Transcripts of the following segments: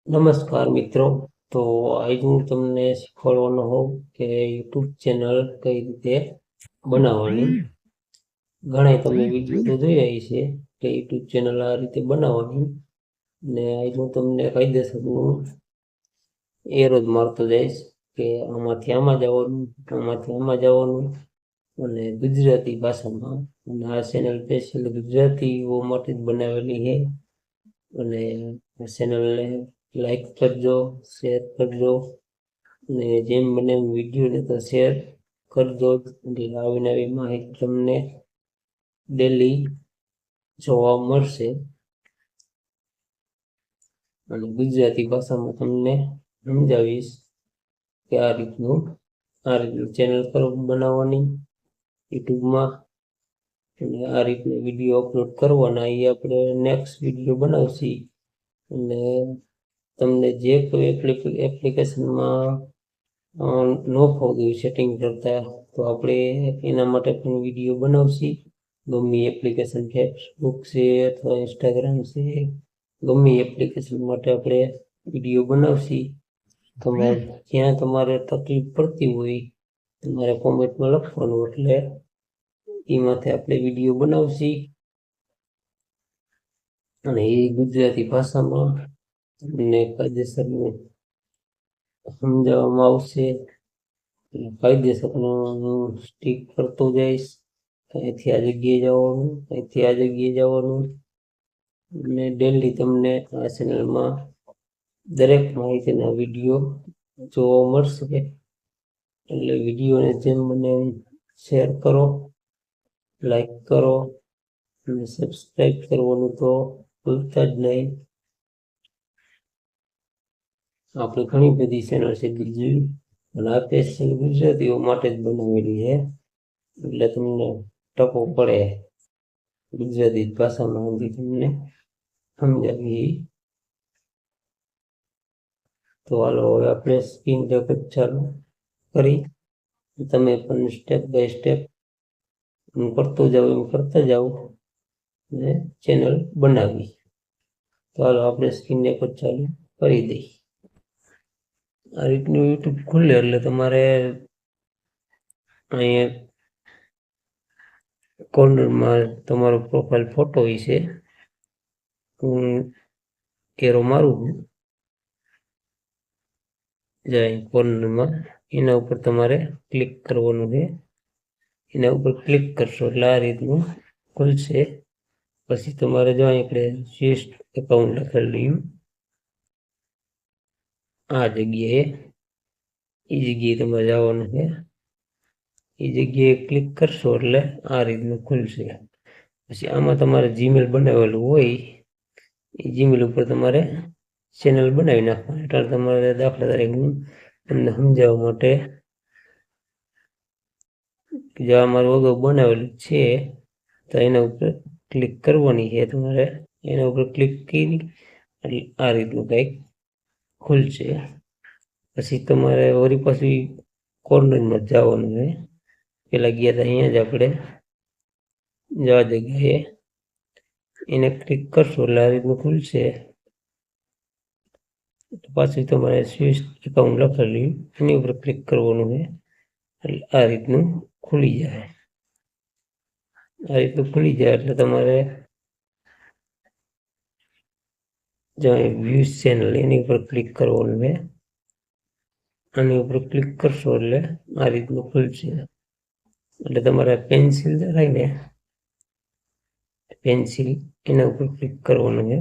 નમસ્કાર મિત્રો. તો આજ હું તમને શીખવાડવાનો હોઉં કે યુટ્યુબ ચેનલ કઈ રીતે બનાવવાની. ઘણા તમે વિડીયો તો જોઈ રહી છે કે યુટ્યુબ ચેનલ આ રીતે બનાવવાની, ને આજ હું તમને કાયદેસરનું એરો જ મારતો જઈશ કે આમાંથી આમાં જવાનું, આમાંથી આમાં જવાનું, અને ગુજરાતી ભાષામાં. અને આ ચેનલ સ્પેશિયલ ગુજરાતીઓ માટે જ બનાવેલી છે. અને આ ચેનલને લાઈક કરજો, શેર કરજો, અને જેમ બને એમ વિડીયોને તો શેર કરજો. એટલે આવી નવી માહિતી તમને ડેલી જોવા મળશે. અને ગુજરાતી ભાષામાં તમને સમજાવીશ કે આ રીતનું ચેનલ પર બનાવવાની યુટ્યુબમાં, અને આ રીતના વિડીયો અપલોડ કરવાના. એ આપણે નેક્સ્ટ વિડીયો બનાવશી. અને તમને જે કોઈ એપ્લિકેશનમાં ન ફાવતું સેટિંગ કરતા, તો આપણે એના માટે પણ વિડીયો બનાવશી. ગમે એપ્લિકેશન, ફેસબુક છે અથવા ઇન્સ્ટાગ્રામ છે, ગમે એપ્લિકેશન માટે આપણે વિડીયો બનાવશી. તમારે જ્યાં તમારે તકલીફ પડતી હોય તમારે કોમેન્ટમાં લખવાનું, એટલે એમાંથી આપણે વિડીયો બનાવશી. અને એ ગુજરાતી ભાષામાં તમને કાયદેસરનું સમજાવવામાં આવશે. કાયદેસરનું સ્ટીક કરતો જઈશ, અહીંથી આ જગ્યાએ જવાનું, અહીંથી આ જગ્યાએ જવાનું. અને ડેલી તમને આ ચેનલમાં દરેક માહિતીના વિડીયો જોવા મળશે. એટલે વિડીયોને જેમ બને એમ શેર કરો, લાઈક કરો, અને સબસ્ક્રાઈબ કરવાનું તો ભૂલતા જ નહીં. આપણે ઘણી બધી ચેનલ છે બીજી, અને આ સ્પેશિયલ ગુજરાતીઓ માટે જ બનાવેલી છે. એટલે તમને ટકો પડે ગુજરાતી ભાષામાં તમને સમજાવી. તો હાલો હવે આપણે સ્ક્રીન રેકોર્ડ ચાલુ કરી, તમે પણ સ્ટેપ બાય સ્ટેપ કરતા જાઓ અને ચેનલ બનાવી. તો હાલો આપણે સ્ક્રીન રેકોર્ડ ચાલુ કરી દઈએ. આ રીતનું યુટ્યુબ ખુલે એટલે તમારે અહીંયા કોર્નરમાં તમારો પ્રોફાઇલ ફોટો હોય છે, હું એરો મારું છું જાય કોર્નરમાં, એના ઉપર તમારે ક્લિક કરવાનું છે. એના ઉપર ક્લિક કરશો એટલે આ રીતનું ખુલશે. પછી તમારે જો આપણે સ્વિફ્ટ એકાઉન્ટ લખેલું આ જગ્યાએ, એ જગ્યાએ તમારે જવાનું છે. એ જગ્યાએ ક્લિક કરશો એટલે આ રીતનું ખુલશે. પછી આમાં તમારે જીમેલ બનાવેલું હોય, એ જીમેલ ઉપર તમારે ચેનલ બનાવી નાખવાની. એટલે તમારે દાખલા તરીકે હું તમને સમજાવવા માટે જે અમારું અગાઉ બનાવેલું છે તો એના ઉપર ક્લિક કરવાની છે તમારે. એના ઉપર ક્લિક કરી એટલે આ રીતનું કંઈક ખુલશે. પછી તમારે વળી પાછી કોર્નરમાં જવાનું છે. પેલા ગયા હતા અહીંયા જ આપણે જવા જગ્યાએ એને ક્લિક કરશો એટલે આ રીતનું ખુલશે. પાછું તમારે સ્વિફ્ટ એકાઉન્ટ લખેલું એની ઉપર ક્લિક કરવાનું છે એટલે આ રીતનું ખુલી જાય. આ રીતનું ખુલી જાય એટલે તમારે જો વ્યૂઝ ચેનલ એની ઉપર ક્લિક કરવાનું છે. આની ઉપર ક્લિક કરશો એટલે આ રીતનું ખુલશે. એટલે તમારે પેન્સિલ દેખાય ને, પેન્સિલ એના ઉપર ક્લિક કરવાનું છે.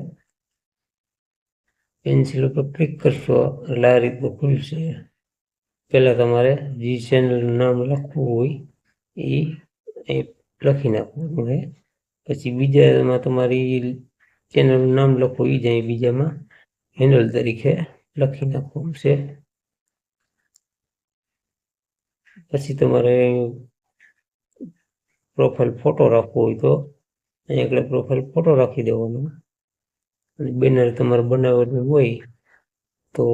પેન્સિલ ઉપર ક્લિક કરશો એટલે આ રીતનું ખુલશે. પહેલાં તમારે જે ચેનલનું નામ લખવું હોય એ લખી નાખવાનું છે. પછી બીજામાં તમારી ચેનલનું નામ લખવું એ જાય, બીજામાં હેન્ડલ તરીકે લખી નાખવું છે. પછી તમારે પ્રોફાઇલ ફોટો રાખવો હોય તો અહીંયા આગળ પ્રોફાઇલ ફોટો રાખી દેવાનો. અને બેનર તમારે બનાવેલું હોય તો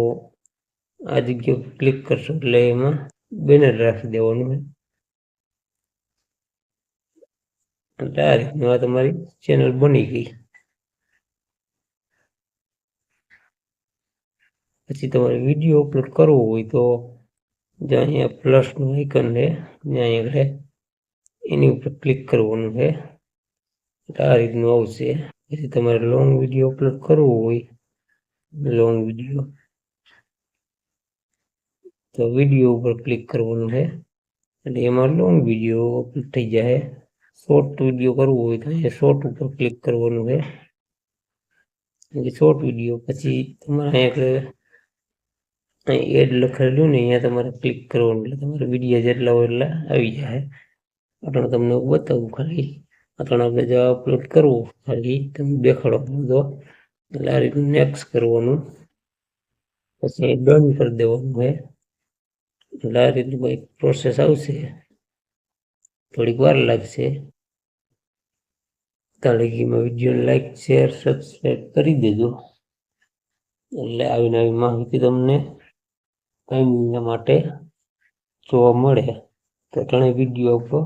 આ જગ્યા પર ક્લિક કરશો એટલે એમાં બેનર રાખી દેવાનું. એટલે આ રીતનું આ તમારી ચેનલ બની ગઈ. પછી તમારે વિડીયો અપલોડ કરવો હોય તો જો અહીંયા પ્લસનું આઇકન છે ત્યાં આગળ એની ઉપર ક્લિક કરવાનું છે. આ રીતનું આવશે. પછી તમારે લોંગ વિડીયો અપલોડ કરવો હોય લોંગ વિડીયો તો વિડીયો ઉપર ક્લિક કરવાનું છે એટલે એમાં લોંગ વિડીયો અપલોડ થઈ જાય. શોર્ટ વિડીયો કરવો હોય તો અહીંયા શોર્ટ ઉપર ક્લિક કરવાનું છે. શોર્ટ વિડીયો પછી તમારે અહીંયા એડ લખેલું ને અહીંયા તમારે ક્લિક કરવાનું એટલે તમારે વિડીયો જેટલા હોય એટલા આવી જાય. આપણે તમને બતાવું ખાલી આપણે આપણે જો અપલોડ કરવું ખાલી તમે દેખાડો તો એટલે આ રીતનું નેક્સ્ટ કરવાનું પછી ડન કરી દેવાનું છે. એટલે આ રીતનું કંઈક પ્રોસેસ આવશે. થોડીક વાર લાગશે. તાળીમાં વિડીયો લાઈક શેર સબસ્ક્રાઈબ કરી દેજો એટલે આવી નવી માહિતી તમને કાયમી માટે જોવા મળે. તો ત્રણેય વિડીયો ઉપર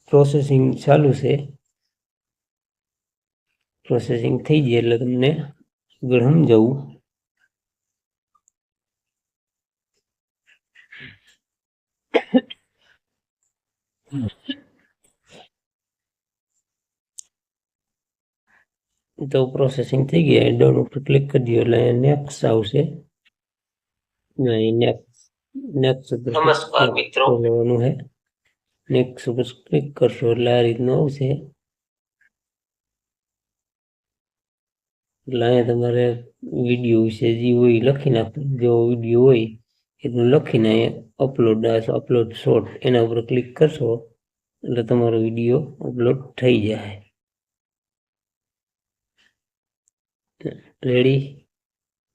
પ્રોસેસિંગ ચાલુ છે. પ્રોસેસિંગ થઈ જાય એટલે તમને આગળ સમજાવું. તો પ્રોસેસિંગ થઈ ગયા ડન ઉપર ક્લિક કરી દો એટલે નેક્સ્ટ આવશે. નમસ્કાર મિત્રો લેવાનું છે. નેક્સ્ટ ઉપર ક્લિક કરશો એટલે આ રીતનું આવશે. એટલે અહીંયા તમારે વિડીયો વિશે જે હોય લખી નાખવું. જો વિડીયો હોય એટલું લખીને અહીંયા અપલોડ શોર્ટ એના ઉપર ક્લિક કરશો એટલે તમારો વિડીયો અપલોડ થઈ જાય. રેડી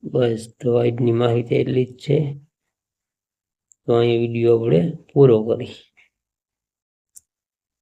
બસ તો આજની માહિતી એટલી જ છે. તો અહીંયા વિડીયો આપણે પૂરો કરી.